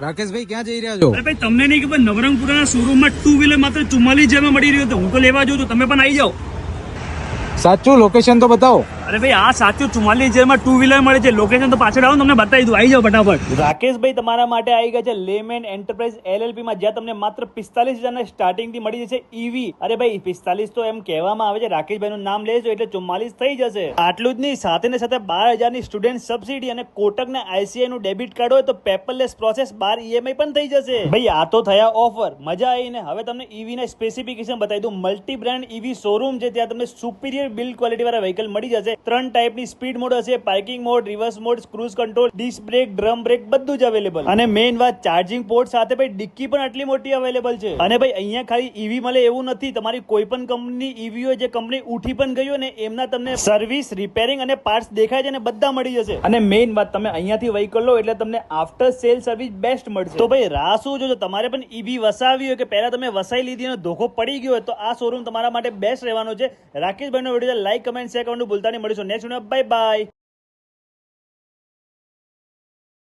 રાકેશભાઈ ક્યાં જઈ રહ્યા છો? અરે ભાઈ તમને નહીં ખબર, નવરંગપુરાના શોરૂમમાં 2 વ્હીલર માત્ર 44,000 માં મળી રહ્યું હતું. હું તો લેવા જઉં છું, તમે પણ આવી જાઓ. સાચું લોકેશન તો બતાવો. અરે ભાઈ આ સાચું 44,000 માં 2 વ્હીલર મળે છે. લોકેશન તો પાછળ આવો, તમને બતાવી દઉં. આવી જાઓ ફટાફટ. રાકેશભાઈ તમારા માટે આવી ગયા છે લેમેન એન્ટરપ્રાઇઝ LLP માં, જ્યાં તમને માત્ર 45,000 ના સ્ટાર્ટિંગ થી મળી જશે ઈવી. અરે ભાઈ 45 તો એમ કહેવામાં આવે છે, રાકેશભાઈ નું નામ લેજો એટલે 44 થઈ જશે. આટલું જ નહીં, સાથે ને સાથે 12,000 ની સ્ટુડન્ટ સબસિડી અને કોટક ના ICI નું ડેબિટ કાર્ડ હોય તો પેપરલેસ પ્રોસેસ 12 EMI પણ થઈ જશે. ભાઈ આ તો થયા ઓફર, મજા આવી ને. હવે તમને ઈવી ના સ્પેસિફિકેશન બતાવી દઉં. મલ્ટી બ્રાન્ડ ઈવી શોરૂમ છે, ત્યાં તમને સુપીરિયર બિલ્ડ ક્વોલિટી વાળા વ્હીકલ મળી જશે. 3 ટાઈપની સ્પીડ મોડ હશે, parking mode, reverse mode, cruise control, disc brake, drum brake બધું જ અવેલેબલ. અને મેઇન વાત, ચાર્જિંગ પોર્ટ સાથે ભાઈ ડિક્કી પણ આટલી મોટી અવેલેબલ છે. અને ભાઈ અહીંયા ખાલી ઈવી મળે એવું નથી, તમારી કોઈ પણ કંપની ઈવી હોય જે કંપની ઉઠી પણ ગઈ હોય ને, એમના તમને સર્વિસ, રિપેરિંગ અને પાર્ટ્સ દેખાય છે ને બધા મળી જશે. અને મેઇન વાત, તમે અહીંયાથી વ્હીકલ લો એટલે તમને આફ્ટર સેલ સર્વિસ બેસ્ટ મળશે. તો ભાઈ રાહ શું જોજો? તમારે પણ ઈવી વસાવી હોય કે પહેલા તમે વસાઈ લીધી અને ધોખો પડી ગયો હોય તો આ શોરૂમ તમારા માટે બેસ્ટ રહેવાનો છે. રાકેશભાઈનો વિડીયો લાઈક, કમેન્ટ, શેર કરવાનું ભૂલતા નહીં. મળીશું નેક્સ્ટ વિડીયો. Bye bye.